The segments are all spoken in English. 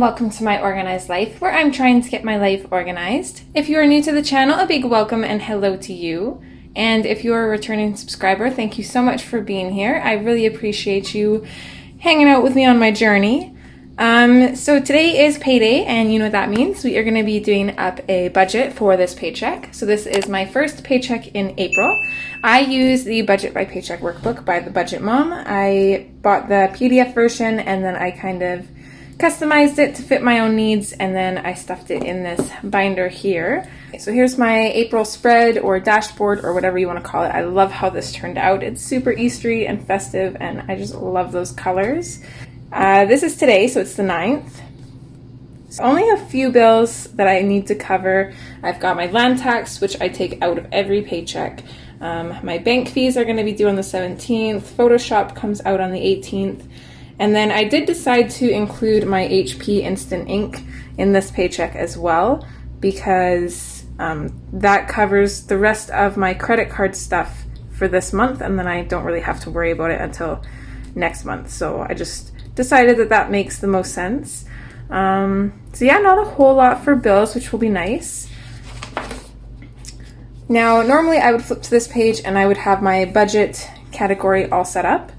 and welcome to My Organized Life, where I'm trying to get my life organized. If you are new to the channel, a big welcome and hello to you. And if you are a returning subscriber, thank you so much for being here. I really appreciate you hanging out with me on my journey. So today is payday, and you know what that means. We are going to be doing up a budget for this paycheck. So this is my first paycheck in April. I use the Budget by Paycheck workbook by the Budget Mom. I bought the PDF version and then I kind of customized it to fit my own needs, and then I stuffed it in this binder here. So here's my April spread or dashboard or whatever you want to call it. I love how this turned out. It's super Eastery and festive, and I just love those colors. This is today, so it's the 9th. So only a few bills that I need to cover. I've got my land tax, which I take out of every paycheck. My bank fees are going to be due on the 17th. Photoshop comes out on the 18th. And then I did decide to include my HP Instant Ink in this paycheck as well, because that covers the rest of my credit card stuff for this month, and then I don't really have to worry about it until next month. So I just decided that that makes the most sense. So yeah, not a whole lot for bills, which will be nice. Now, normally I would flip to this page and I would have my budget category all set up.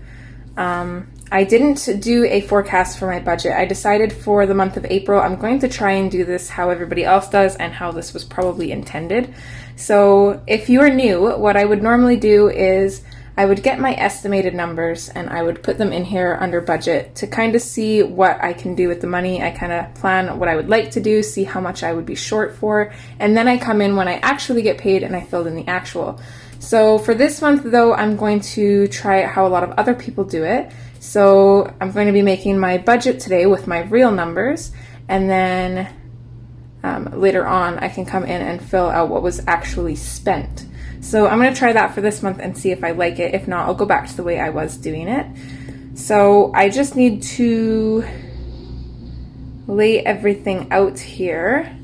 I didn't do a forecast for my budget. I decided for the month of April, I'm going to try and do this how everybody else does and how this was probably intended. So if you are new, what I would normally do is I would get my estimated numbers and I would put them in here under budget to kind of see what I can do with the money. I kind of plan what I would like to do, see how much I would be short for, and then I come in when I actually get paid and I filled in the actual. So for this month though, I'm going to try it how a lot of other people do it. So I'm going to be making my budget today with my real numbers, and then later on I can come in and fill out what was actually spent. So I'm going to try that for this month and see if I like it. If not, I'll go back to the way I was doing it. So I just need to lay everything out here.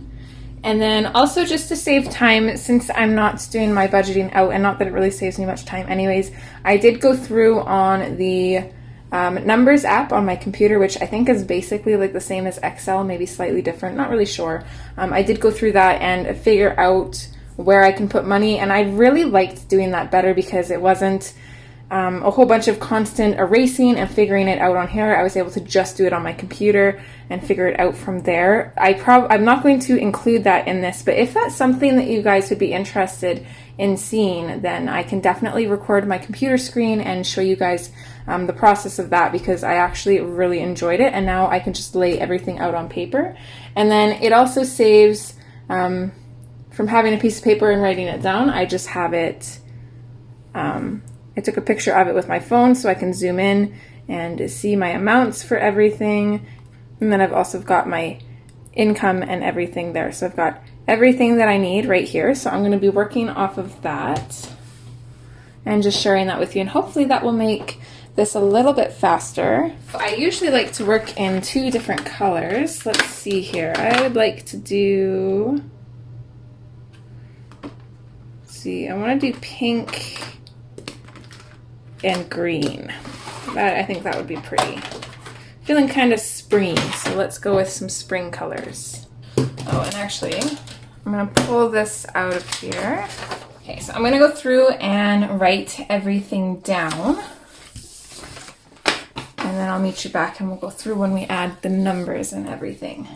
And then also, just to save time, since I'm not doing my budgeting out, and not that it really saves me much time anyways, I did go through on the Numbers app on my computer, which I think is basically like the same as Excel, maybe slightly different, not really sure. I did go through that and figure out where I can put money, and I really liked doing that better because it wasn't a whole bunch of constant erasing and figuring it out on here. I was able to just do it on my computer and figure it out from there. I'm not going to include that in this, but if that's something that you guys would be interested in seeing, then I can definitely record my computer screen and show you guys the process of that, because I actually really enjoyed it, and now I can just lay everything out on paper. And then it also saves from having a piece of paper and writing it down. I just have it, I took a picture of it with my phone so I can zoom in and see my amounts for everything. And then I've also got my income and everything there. So I've got everything that I need right here. So I'm going to be working off of that and just sharing that with you. And hopefully that will make this a little bit faster. I usually like to work in 2 different colors. Let's see here. I would like to do, I want to do pink and green. I think that would be pretty. Feeling kind of springy, so let's go with some spring colors. Oh, and actually, I'm going to pull this out of here. Okay, so I'm going to go through and write everything down. And then I'll meet you back and we'll go through when we add the numbers and everything.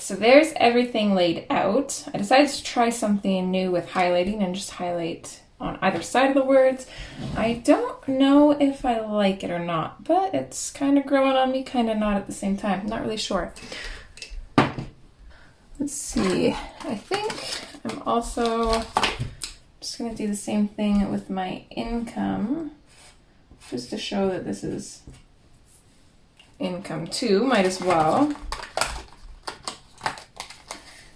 so there's everything laid out. I decided to try something new with highlighting and just highlight on either side of the words. I don't know if I like it or not, but it's kind of growing on me, kind of not at the same time. I'm not really sure. Let's see. I think I'm also just going to do the same thing with my income, just to show that this is income too, might as well.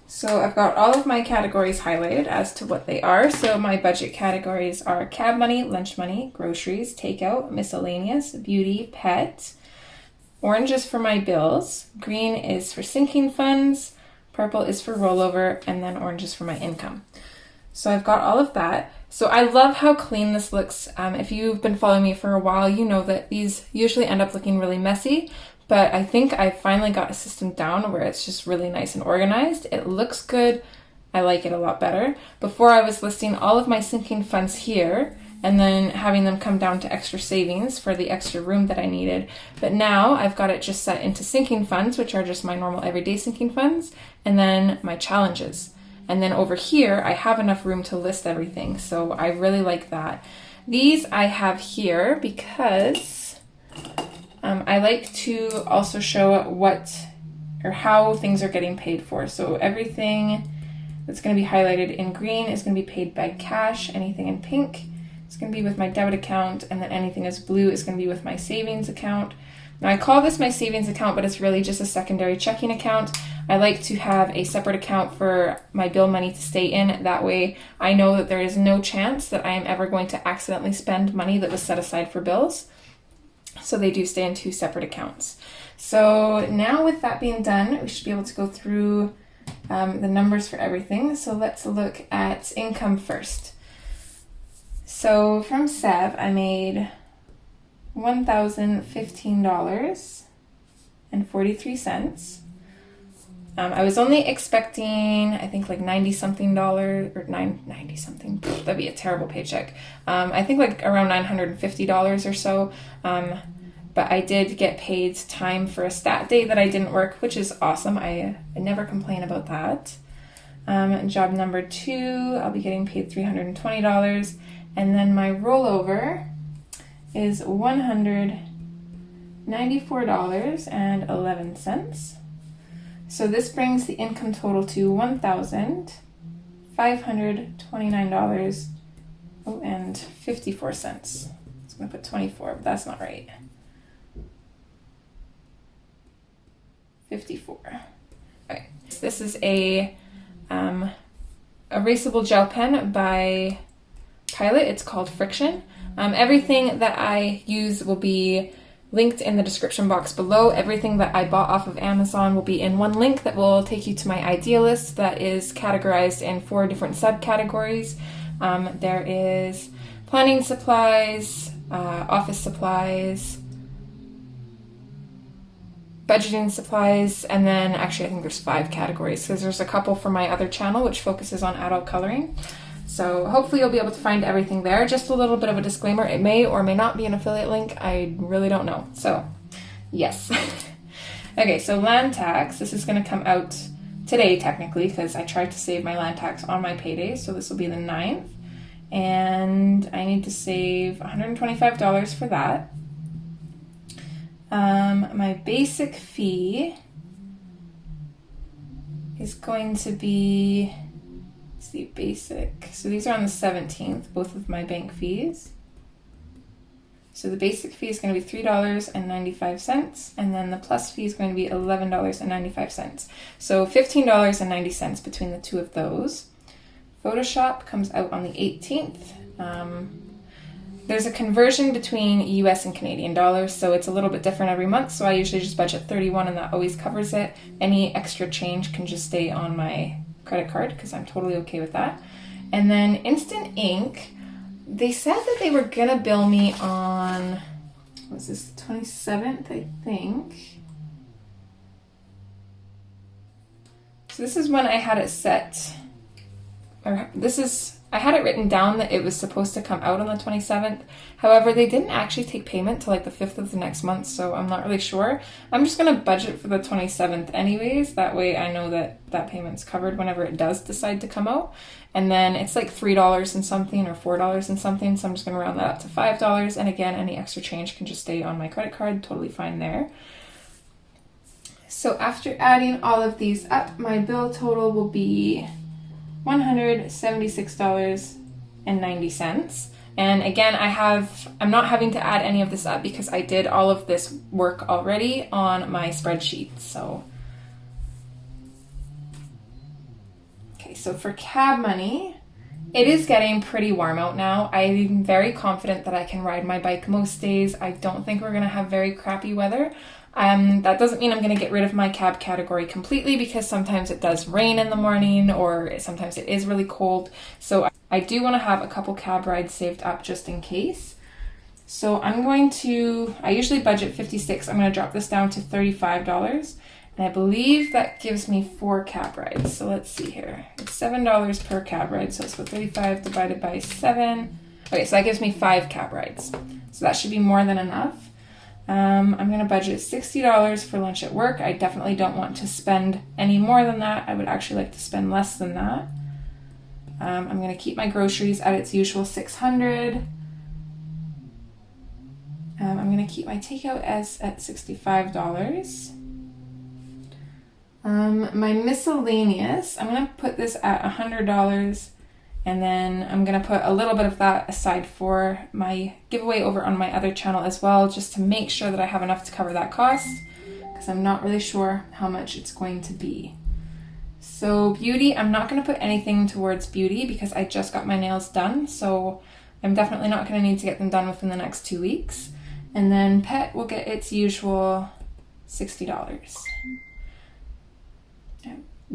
So I've got all of my categories highlighted as to what they are. So my budget categories are cab money, lunch money, groceries, takeout, miscellaneous, beauty, pet. Orange is for my bills. Green is for sinking funds. Purple is for rollover. And then orange is for my income. So I've got all of that. So I love how clean this looks. If you've been following me for a while, you know that these usually end up looking really messy. But I think I finally got a system down where it's just really nice and organized. It looks good. I like it a lot better. Before I was listing all of my sinking funds here and then having them come down to extra savings for the extra room that I needed. But now I've got it just set into sinking funds, which are just my normal everyday sinking funds, and then my challenges. And then over here, I have enough room to list everything. So I really like that. These I have here because I like to also show what or how things are getting paid for. So everything that's going to be highlighted in green is going to be paid by cash. Anything in pink is going to be with my debit account, and then anything that's blue is going to be with my savings account. Now I call this my savings account, but it's really just a secondary checking account. I like to have a separate account for my bill money to stay in. That way I know that there is no chance that I am ever going to accidentally spend money that was set aside for bills. So they do stay in two separate accounts. So now with that being done, we should be able to go through the numbers for everything. So let's look at income first. So from Seb, I made $1,015.43. I was only expecting, I think like $90-something, or 90-something, that'd be a terrible paycheck. I think like around $950 or so. But I did get paid time for a stat day that I didn't work, which is awesome. I never complain about that. Job number 2, I'll be getting paid $320. And then my rollover is $194.11. So this brings the income total to $1,529.54. I was going to put 24, but that's not right. 54. Okay. This is a erasable gel pen by Pilot. It's called Friction. Everything that I use will be linked in the description box below. Everything that I bought off of Amazon will be in one link that will take you to my idea list that is categorized in 4 different subcategories. There is planning supplies, office supplies, budgeting supplies, and then actually I think there's 5 categories because there's a couple for my other channel which focuses on adult coloring. So hopefully you'll be able to find everything there. Just a little bit of a disclaimer, it may or may not be an affiliate link. I really don't know. So yes. Okay, so land tax, this is going to come out today technically because I tried to save my land tax on my payday. So this will be the 9th. And I need to save $125 for that. My basic fee is going to be, let's see, basic. So these are on the 17th, both of my bank fees. So the basic fee is going to be $3.95, and then the plus fee is going to be $11.95. So $15.90 between the two of those. Photoshop comes out on the 18th. There's a conversion between US and Canadian dollars, so it's a little bit different every month, so I usually just budget 31 and that always covers it. Any extra change can just stay on my credit card because I'm totally okay with that. And then Instant Ink, they said that they were gonna bill me on, what was this, 27th, I think. So this is when I had it set, or this is I had it written down that it was supposed to come out on the 27th. However, they didn't actually take payment till like the 5th of the next month, so I'm not really sure. I'm just going to budget for the 27th anyways. That way I know that that payment's covered whenever it does decide to come out. And then it's like $3 and something or $4 and something, so I'm just going to round that up to $5. And again, any extra change can just stay on my credit card, totally fine there. So after adding all of these up, my bill total will be $176.90. And again, I'm not having to add any of this up because I did all of this work already on my spreadsheet. So, okay, so for cab money, it is getting pretty warm out now. I'm very confident that I can ride my bike most days. I don't think we're gonna have very crappy weather. That doesn't mean I'm going to get rid of my cab category completely because sometimes it does rain in the morning or sometimes it is really cold. So I do want to have a couple cab rides saved up just in case. So I usually budget $56. I'm going to drop this down to $35. And I believe that gives me 4 cab rides. So let's see here. It's $7 per cab ride. So it's 35 divided by 7. Okay, so that gives me 5 cab rides. So that should be more than enough. I'm going to budget $60 for lunch at work. I definitely don't want to spend any more than that. I would actually like to spend less than that. I'm going to keep my groceries at its usual $600. I'm going to keep my takeout at $65. My miscellaneous, I'm going to put this at $100. And then I'm going to put a little bit of that aside for my giveaway over on my other channel as well, just to make sure that I have enough to cover that cost, because I'm not really sure how much it's going to be. So beauty, I'm not going to put anything towards beauty because I just got my nails done, so I'm definitely not going to need to get them done within the next 2 weeks. And then pet will get its usual $60.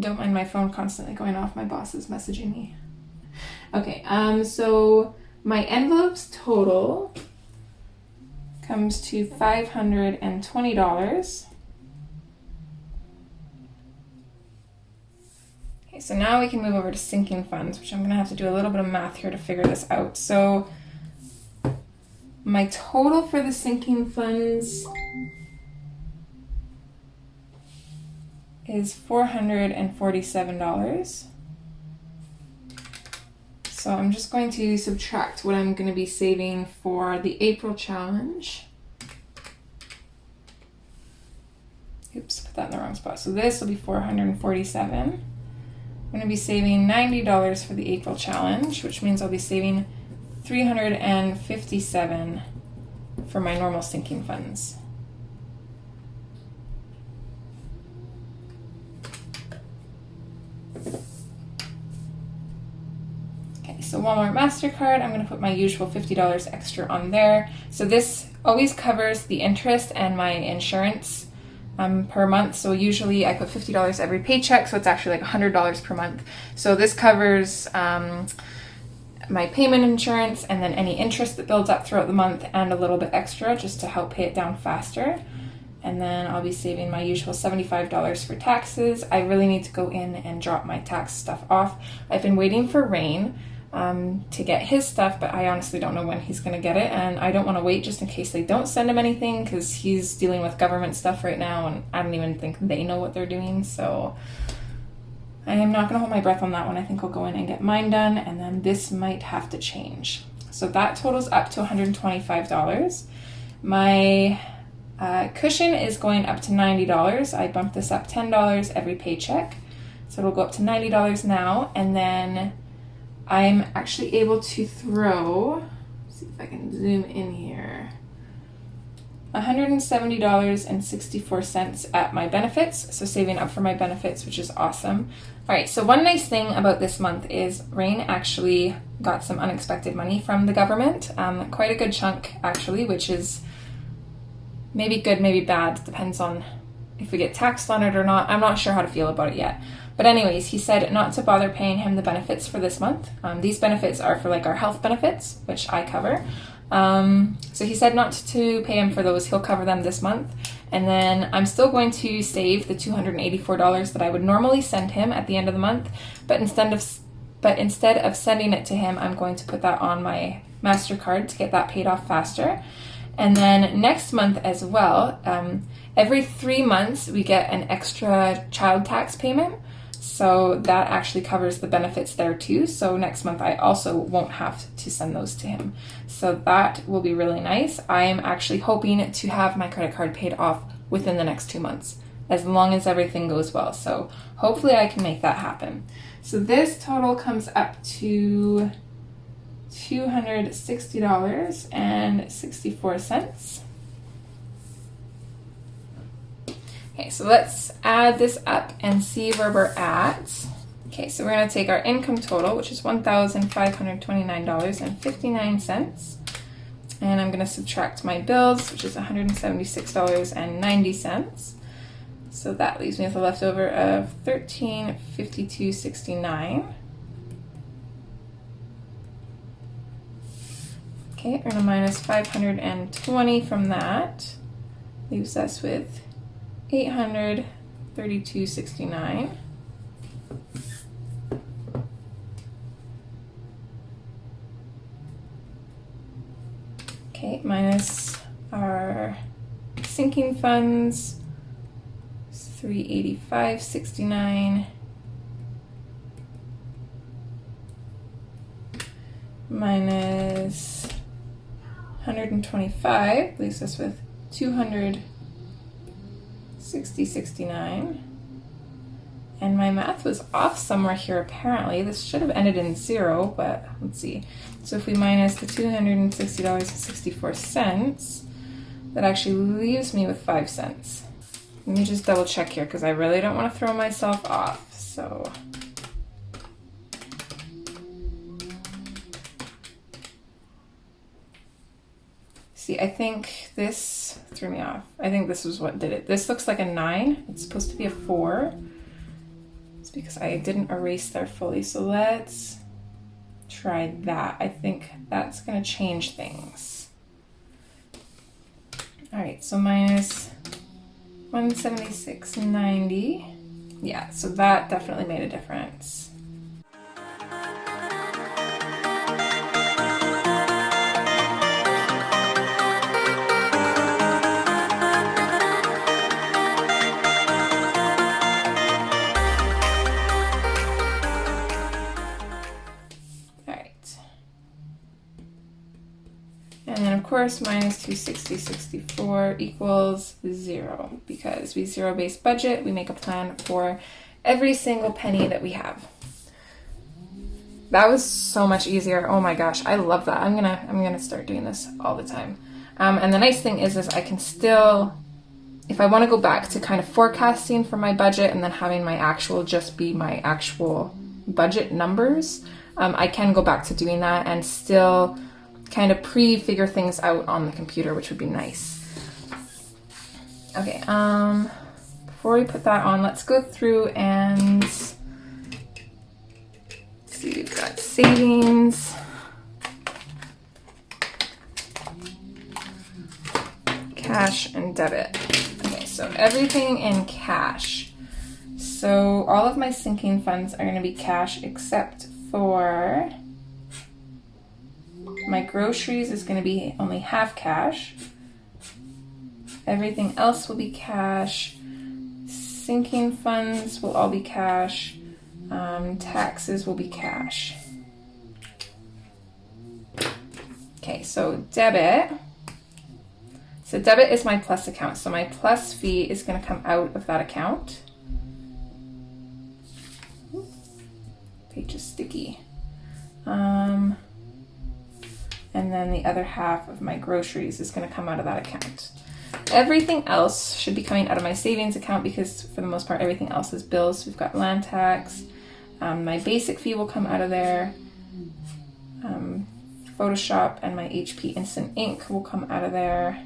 Don't mind my phone constantly going off, my boss is messaging me. Okay, so my envelopes total comes to $520. Okay, so now we can move over to sinking funds, which I'm going to have to do a little bit of math here to figure this out. So my total for the sinking funds is $447. So I'm just going to subtract what I'm going to be saving for the April challenge. Oops, put that in the wrong spot. So this will be $447. I'm going to be saving $90 for the April challenge, which means I'll be saving $357 for my normal sinking funds. So Walmart MasterCard, I'm going to put my usual $50 extra on there. So this always covers the interest and my insurance per month. So usually I put $50 every paycheck, so it's actually like $100 per month. So this covers my payment insurance and then any interest that builds up throughout the month and a little bit extra just to help pay it down faster. And then I'll be saving my usual $75 for taxes. I really need to go in and drop my tax stuff off. I've been waiting for Rain to get his stuff, but I honestly don't know when he's going to get it, and I don't want to wait just in case they don't send him anything because he's dealing with government stuff right now and I don't even think they know what they're doing, so I am not going to hold my breath on that one. I think I'll go in and get mine done, and then this might have to change. So that totals up to $125. My cushion is going up to $90. I bumped this up $10 every paycheck, so it'll go up to $90 now, and then I'm actually able to throw, let's see if I can zoom in here, $170.64 at my benefits, so saving up for my benefits, which is awesome. All right, so one nice thing about this month is Rain actually got some unexpected money from the government, quite a good chunk actually, which is maybe good, maybe bad, depends on if we get taxed on it or not. I'm not sure how to feel about it yet. But anyways, he said not to bother paying him the benefits for this month. These benefits are for like our health benefits, which I cover. So he said not to pay him for those. He'll cover them this month. And then I'm still going to save the $284 that I would normally send him at the end of the month. But instead but instead of sending it to him, I'm going to put that on my MasterCard to get that paid off faster. And then next month as well, every 3 months we get an extra child tax payment. So that actually covers the benefits there too. So next month I also won't have to send those to him. So that will be really nice. I am actually hoping to have my credit card paid off within the next 2 months, as long as everything goes well. So hopefully I can make that happen. So this total comes up to $260.64. Okay, so let's add this up and see where we're at. Okay, so we're going to take our income total, which is $1,529.59. And I'm going to subtract my bills, which is $176.90. So that leaves me with a leftover of $1,352.69. Okay, we're going to minus 520 from that. Leaves us with $832.69. Okay, minus our sinking funds, $385.69. Minus 125 leaves us with $260.69. And my math was off somewhere here apparently. This should have ended in 0, but let's see. So if we minus the $260.64, that actually leaves me with 5 cents. Let me just double check here because I really don't want to throw myself off. So see, I think this threw me off. I think this was what did it. This looks like a 9. It's supposed to be a 4. It's because I didn't erase there fully. So let's try that. I think that's going to change things. All right, so minus 176.90. Yeah, so that definitely made a difference. Of course, minus 260.64 equals 0 because we zero-based budget. We make a plan for every single penny that we have. That was so much easier. Oh my gosh, I love that. I'm gonna start doing this all the time. And the nice thing is I can still, if I want to go back to kind of forecasting for my budget and then having my actual just be my actual budget numbers, I can go back to doing that and still kind of pre-figure things out on the computer, which would be nice. Okay, before we put that on, let's go through and see. We've got savings, cash, and debit. Okay, so everything in cash. So all of my sinking funds are going to be cash except for my groceries is going to be only half cash. Everything else will be cash. Sinking funds will all be cash. Taxes will be cash. Okay, so debit. So debit is my plus account. So my plus fee is going to come out of that account. Page is sticky. And then the other half of my groceries is going to come out of that account. Everything else should be coming out of my savings account because for the most part everything else is bills. We've got land tax. My basic fee will come out of there. Photoshop and my HP Instant Ink will come out of there.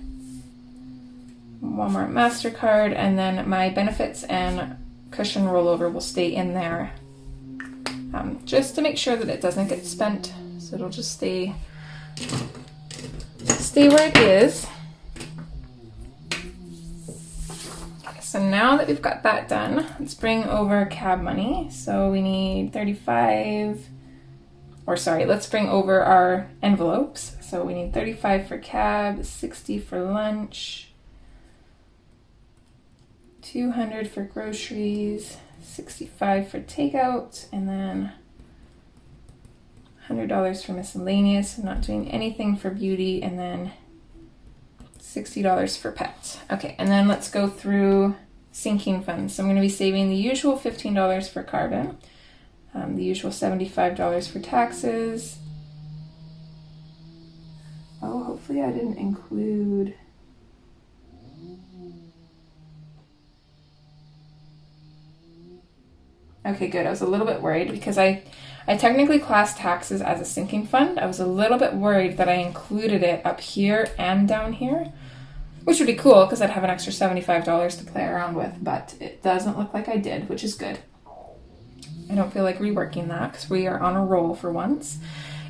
Walmart MasterCard, and then my benefits and cushion rollover will stay in there. Just to make sure that it doesn't get spent. So it'll just stay where it is. So now that we've got that done, let's bring over cab money. So we need 35 or sorry, let's bring over our envelopes. So we need 35 for cab, 60 for lunch, 200 for groceries, 65 for takeout, and then $100 for miscellaneous. I'm not doing anything for beauty, and then $60 for pets. Okay, and then let's go through sinking funds. So I'm going to be saving the usual $15 for carbon, the usual $75 for taxes. Oh, hopefully I didn't include... Okay, good. I was a little bit worried because I technically class taxes as a sinking fund. I was a little bit worried that I included it up here and down here, which would be cool because I'd have an extra $75 to play around with, but it doesn't look like I did, which is good. I don't feel like reworking that because we are on a roll for once.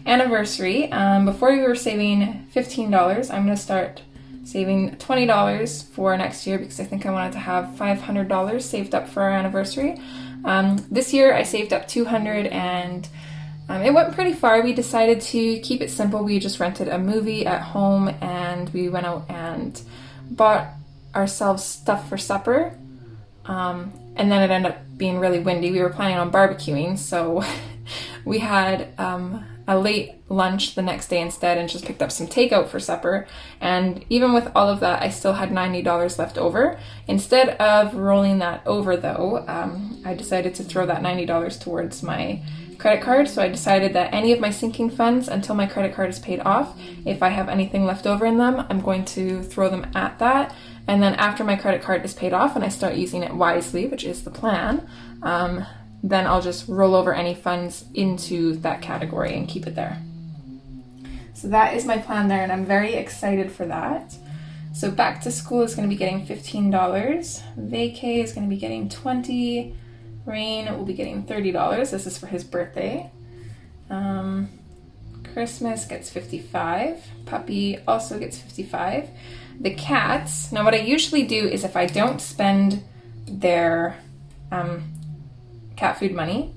Anniversary. Before we were saving $15, I'm going to start saving $20 for next year because I think I wanted to have $500 saved up for our anniversary. This year I saved up $200 and it went pretty far. We decided to keep it simple. We just rented a movie at home and we went out and bought ourselves stuff for supper. And then it ended up being really windy. We were planning on barbecuing, so we had a late lunch the next day instead and just picked up some takeout for supper. And even with all of that, I still had $90 left over. Instead of rolling that over though, I decided to throw that $90 towards my credit card. So I decided that any of my sinking funds until my credit card is paid off, if I have anything left over in them, I'm going to throw them at that. And then after my credit card is paid off and I start using it wisely, which is the plan, then I'll just roll over any funds into that category and keep it there. So that is my plan there, and I'm very excited for that. So back to school is going to be getting $15. Vacay is going to be getting $20. Rain will be getting $30. This is for his birthday. Christmas gets $55. Puppy also gets $55. The cats, now what I usually do is if I don't spend their cat food money,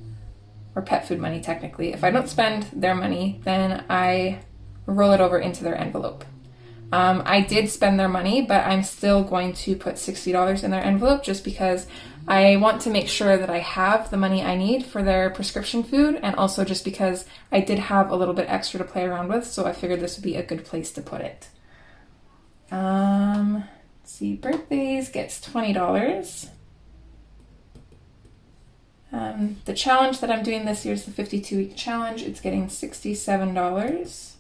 or pet food money technically, if I don't spend their money, then I roll it over into their envelope. I did spend their money, but I'm still going to put $60 in their envelope just because I want to make sure that I have the money I need for their prescription food, and also just because I did have a little bit extra to play around with, so I figured this would be a good place to put it. Let's see, birthdays gets $20. The challenge that I'm doing this year is the 52-week challenge. It's getting $67.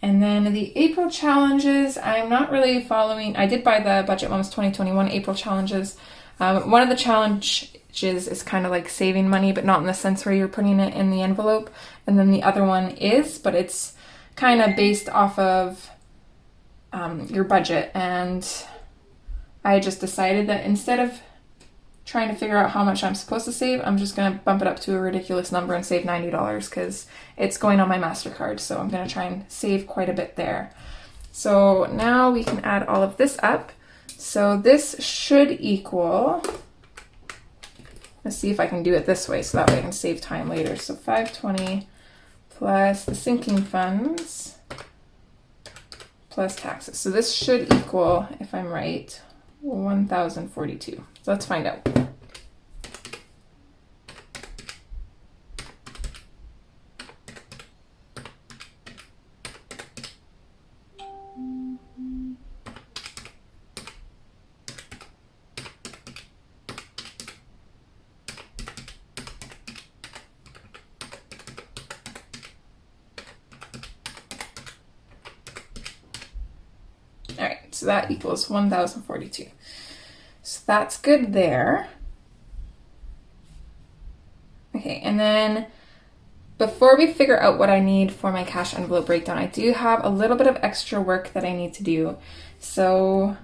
And then the April challenges, I'm not really following. I did buy the Budget Moms 2021 April challenges. One of the challenges is kind of like saving money, but not in the sense where you're putting it in the envelope. And then the other one is, but it's kind of based off of your budget. And I just decided that instead of trying to figure out how much I'm supposed to save, I'm just going to bump it up to a ridiculous number and save $90 because it's going on my MasterCard. So I'm going to try and save quite a bit there. So now we can add all of this up. So this should equal, let's see if I can do it this way so that way I can save time later. So 520 plus the sinking funds plus taxes. So this should equal, if I'm right, 1,042. So let's find out. All right, so that equals 1,042. So that's good there. Okay, and then before we figure out what I need for my cash envelope breakdown, I do have a little bit of extra work that I need to do. So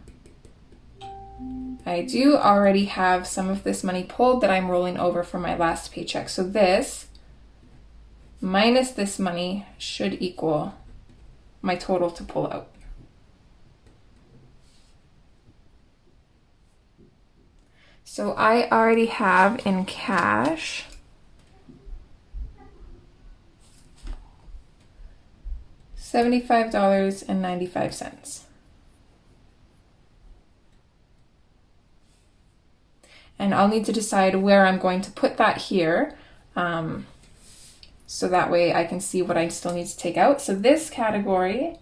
I do already have some of this money pulled that I'm rolling over from my last paycheck. So this minus this money should equal my total to pull out. So I already have in cash $75.95. And I'll need to decide where I'm going to put that here, so that way I can see what I still need to take out. So this category,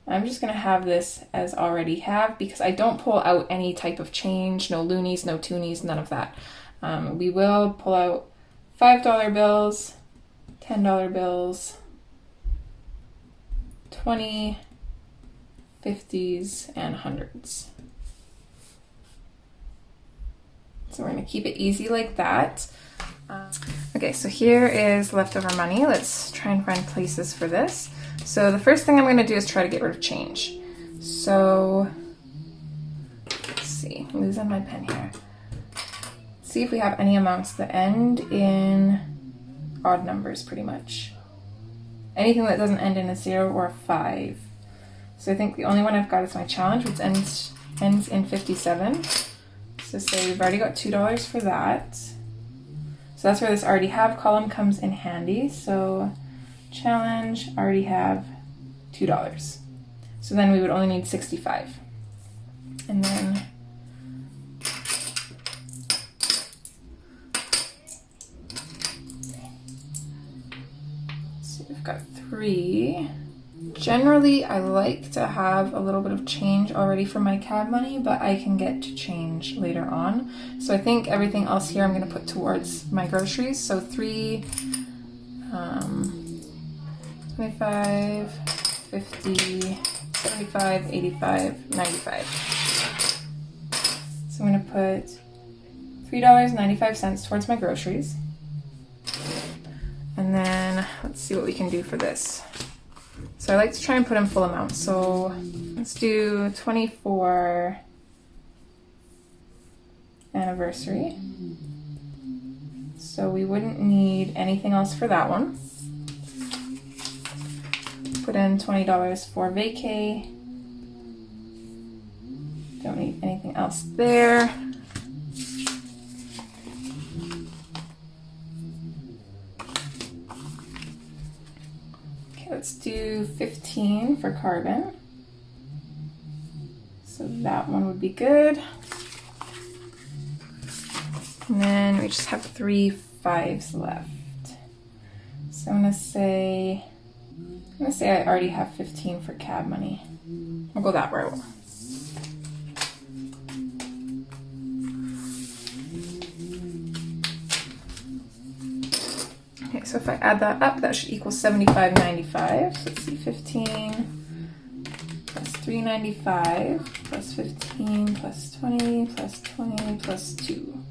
I'm just going to have this as already have, because I don't pull out any type of change, no loonies, no toonies, none of that. We will pull out $5 bills, $10 bills, 20, 50s, and 100s. So we're going to keep it easy like that. Okay, so here is leftover money. Let's try and find places for this. So the first thing I'm going to do is try to get rid of change. So let's see, I'm losing my pen here. See if we have any amounts that end in odd numbers, pretty much. Anything that doesn't end in a 0 or a 5. So I think the only one I've got is my challenge, which ends in 57. So say we've already got $2 for that. So that's where this already have column comes in handy. So challenge, already have $2. So then we would only need 65. And then so we've got 3. Generally, I like to have a little bit of change already for my cab money, but I can get to change later on. So I think everything else here I'm going to put towards my groceries. So 3, 25, 50, 75, 85, 95. So I'm going to put $3.95 towards my groceries. And then let's see what we can do for this. So I like to try and put in full amounts. So let's do 24 anniversary. So we wouldn't need anything else for that one. Put in $20 for vacay. Don't need anything else there. Let's do 15 for carbon. So that one would be good. And then we just have 3 5s left. So I'm gonna say I already have 15 for cab money. I'll go that route. Okay, so if I add that up, that should equal $75.95. So let's see, 15 plus $3.95 plus 15 plus 20 plus 20 plus 2.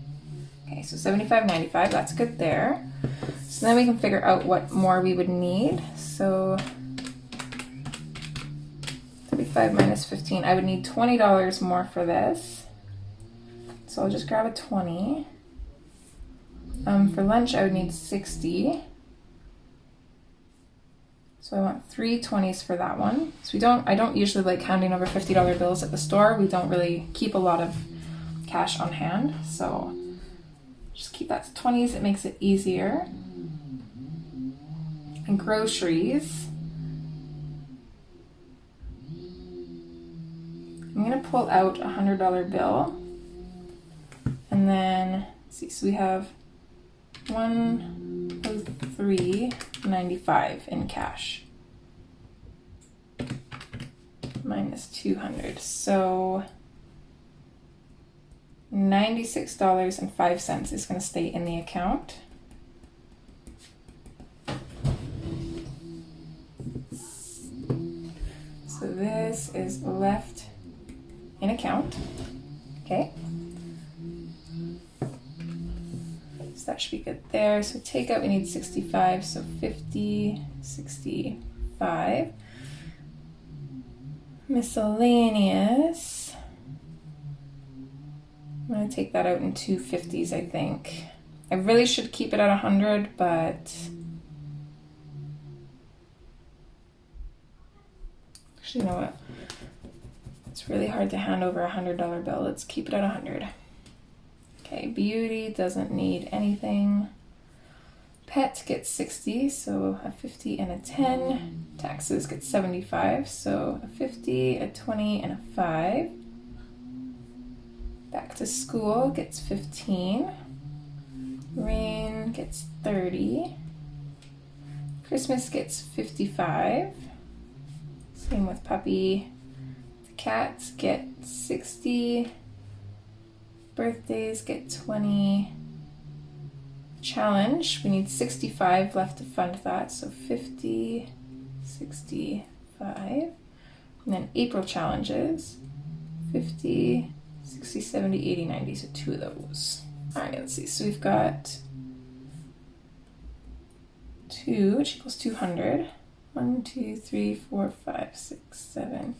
Okay, so $75.95, that's good there. So then we can figure out what more we would need. So 35 minus 15, I would need $20 more for this. So I'll just grab a 20. For lunch, I would need 60. So I want 3 20s for that one. So I don't usually like handing over $50 bills at the store. We don't really keep a lot of cash on hand. So just keep that to 20s. It makes it easier. And groceries, I'm gonna pull out a $100 bill. And then, let's see, so we have $103.95 in cash minus 200, so $96.05 is going to stay in the account. So this is left in account. Okay. That should be good there. So takeout, we need 65, so 50, 65. Miscellaneous, I'm going to take that out in 250s, I think. I really should keep it at 100, but actually, you know what? It's really hard to hand over a $100 bill. Let's keep it at 100. Okay, beauty doesn't need anything. Pet gets 60, so a 50 and a 10. Taxes get 75, so a 50, a 20, and a 5. Back to school gets 15. Rain gets 30. Christmas gets 55. Same with puppy. The cats get 60. Birthdays get 20. Challenge, we need 65 left to fund that, so 50, 65. And then April challenges, 50, 60, 70, 80, 90, so 2 of those. All right, let's see, so we've got 2, which equals 200. 1, 2, 3, 4, 5, 6, 7,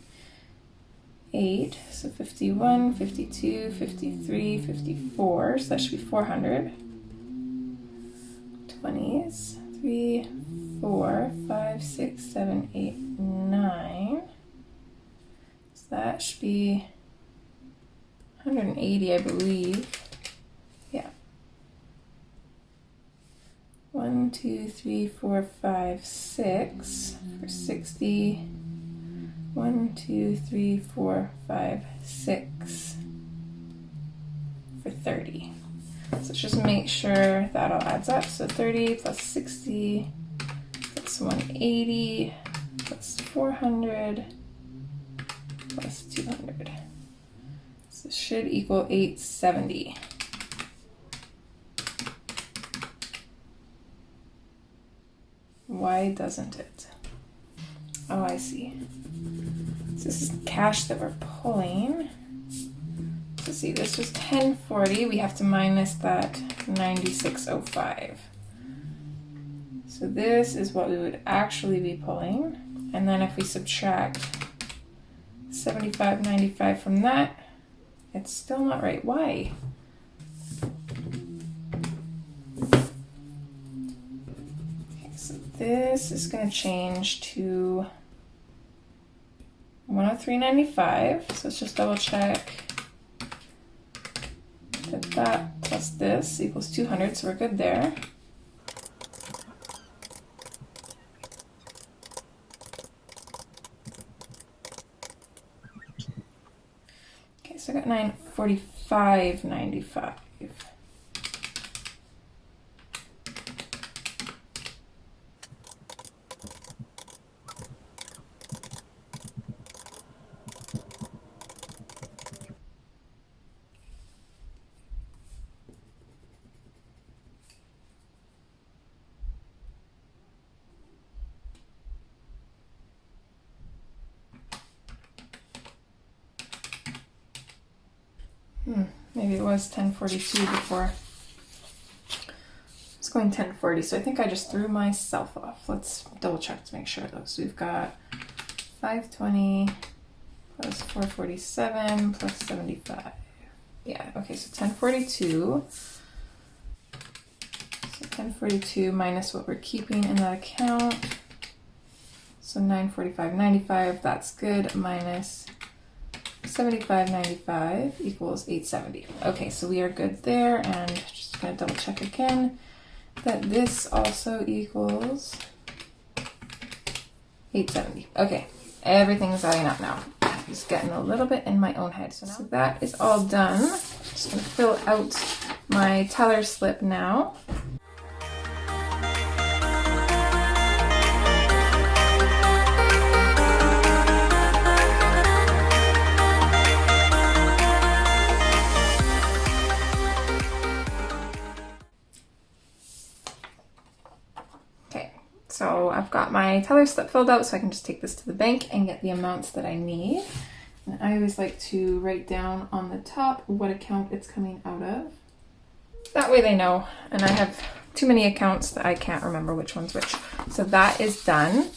8, so 51, 52, 53, 54, so that should be 400. 20s, 3, 4, 5, 6, 7, 8, 9. So that should be 180, I believe. Yeah. 1, 2, 3, 4, 5, 6 for 60. 1, 2, 3, 4, 5, 6 for 30. So let's just make sure that all adds up. So 30 plus 60 plus 180 plus 400 plus 200. So this should equal 870. Why doesn't it? Oh, I see. So this is cash that we're pulling. So see, this was 1040. We have to minus that 9605. So this is what we would actually be pulling. And then if we subtract 75.95 from that, it's still not right. Why? Okay, so this is going to change to 103.95. So let's just double check that plus this equals 200, so we're good there. Okay, so I got 945.95. Maybe it was 1042 before. It's going 1040, so I think I just threw myself off. Let's double check to make sure though. So we've got 520 plus 447 plus 75. Yeah, okay, so 1042. So 1042 minus what we're keeping in that account. So 945.95, that's good, minus 75.95 equals 870. Okay, so we are good there, and just gonna double check again that this also equals 870. Okay, everything's adding up now. I'm just getting a little bit in my own head. So that is all done. Just gonna fill out my teller slip now. So I've got my teller slip filled out, so I can just take this to the bank and get the amounts that I need. And I always like to write down on the top what account it's coming out of. That way they know, and I have too many accounts that I can't remember which one's which. So that is done.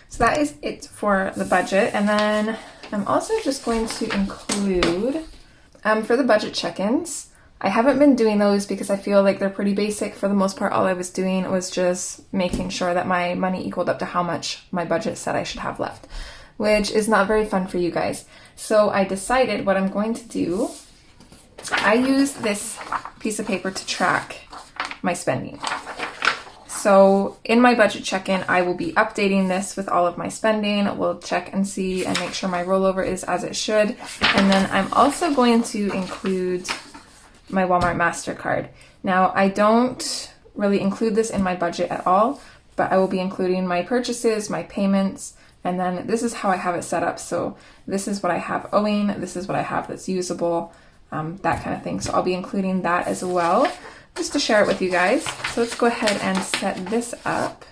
So that is it for the budget. And then I'm also just going to include, for the budget check-ins, I haven't been doing those because I feel like they're pretty basic. For the most part, all I was doing was just making sure that my money equaled up to how much my budget said I should have left, which is not very fun for you guys. So I decided what I'm going to do. I use this piece of paper to track my spending. So in my budget check-in, I will be updating this with all of my spending. We'll check and see and make sure my rollover is as it should. And then I'm also going to include my Walmart MasterCard. Now, I don't really include this in my budget at all, but I will be including my purchases, my payments, and then this is how I have it set up. So this is what I have owing, this is what I have that's usable, that kind of thing. So I'll be including that as well, just to share it with you guys. So let's go ahead and set this up.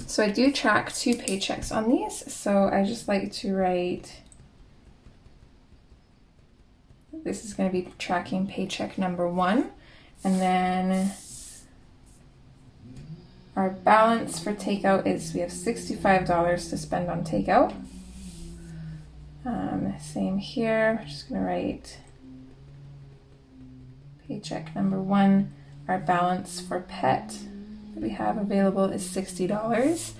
So I do track 2 paychecks on these, so I just like to write, this is going to be tracking paycheck number 1, and then our balance for takeout is we have $65 to spend on takeout. Same here, we're just going to write paycheck number 1, our balance for pet we have available is $60.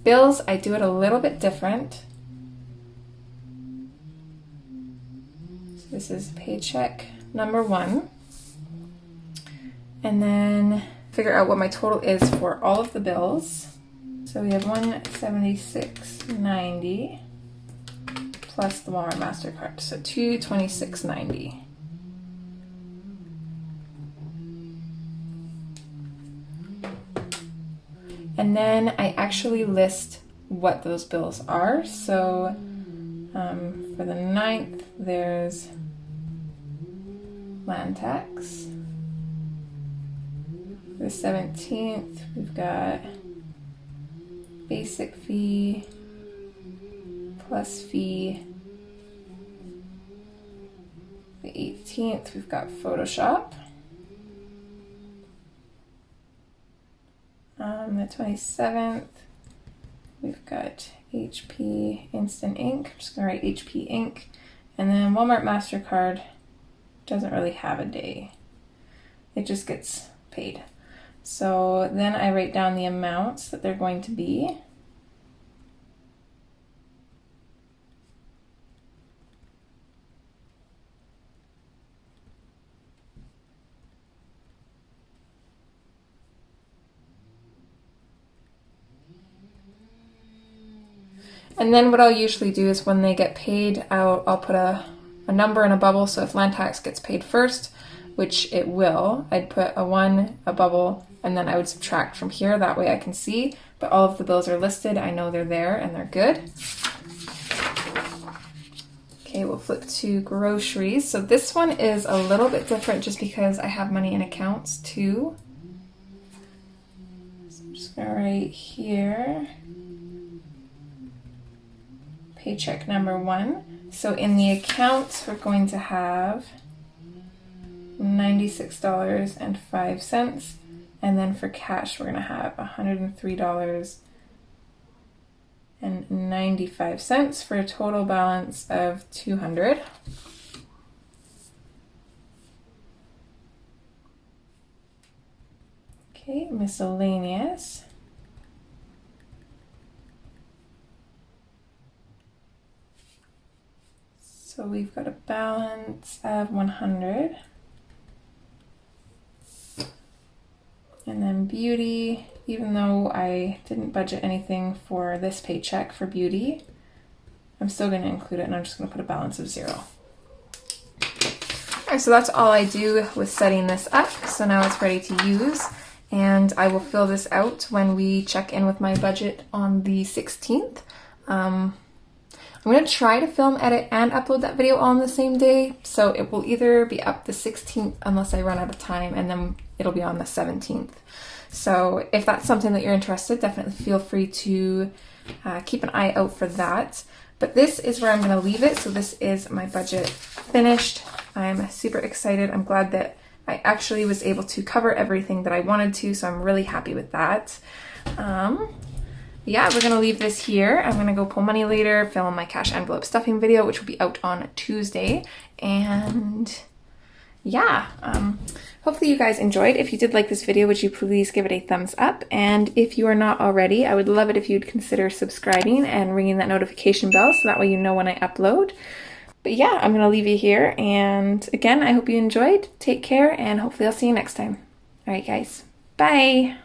Bills, I do it a little bit different. So this is paycheck number 1. And then figure out what my total is for all of the bills. So we have $176.90 plus the Walmart MasterCard, so $226.90. And then I actually list what those bills are. So for the 9th, there's land tax. For the 17th, we've got basic fee, plus fee. The 18th, we've got Photoshop. The 27th, we've got HP Instant Ink. I'm just going to write HP Ink. And then Walmart MasterCard doesn't really have a day. It just gets paid. So then I write down the amounts that they're going to be. And then what I'll usually do is when they get paid, I'll put a number in a bubble. So if land tax gets paid first, which it will, I'd put a 1, a bubble, and then I would subtract from here. That way I can see, but all of the bills are listed. I know they're there and they're good. Okay, we'll flip to groceries. So this one is a little bit different just because I have money in accounts too. So I'm just gonna write here, paycheck number 1. So in the accounts, we're going to have $96.05. And then for cash, we're going to have $103.95 for a total balance of $200. Okay, miscellaneous. So we've got a balance of 100. And then beauty, even though I didn't budget anything for this paycheck for beauty, I'm still going to include it, and I'm just going to put a balance of 0. Alright, so that's all I do with setting this up. So now it's ready to use, and I will fill this out when we check in with my budget on the 16th. I'm going to try to film, edit, and upload that video all on the same day, so it will either be up the 16th unless I run out of time, and then it'll be on the 17th. So if that's something that you're interested, definitely feel free to keep an eye out for that. But this is where I'm going to leave it. So this is my budget finished. I'm super excited. I'm glad that I actually was able to cover everything that I wanted to, so I'm really happy with that. Yeah, we're going to leave this here. I'm going to go pull money later, film my cash envelope stuffing video, which will be out on Tuesday. And yeah, hopefully you guys enjoyed. If you did like this video, would you please give it a thumbs up? And if you are not already, I would love it if you'd consider subscribing and ringing that notification bell so that way you know when I upload. But yeah, I'm going to leave you here. And again, I hope you enjoyed. Take care, and hopefully I'll see you next time. All right, guys. Bye.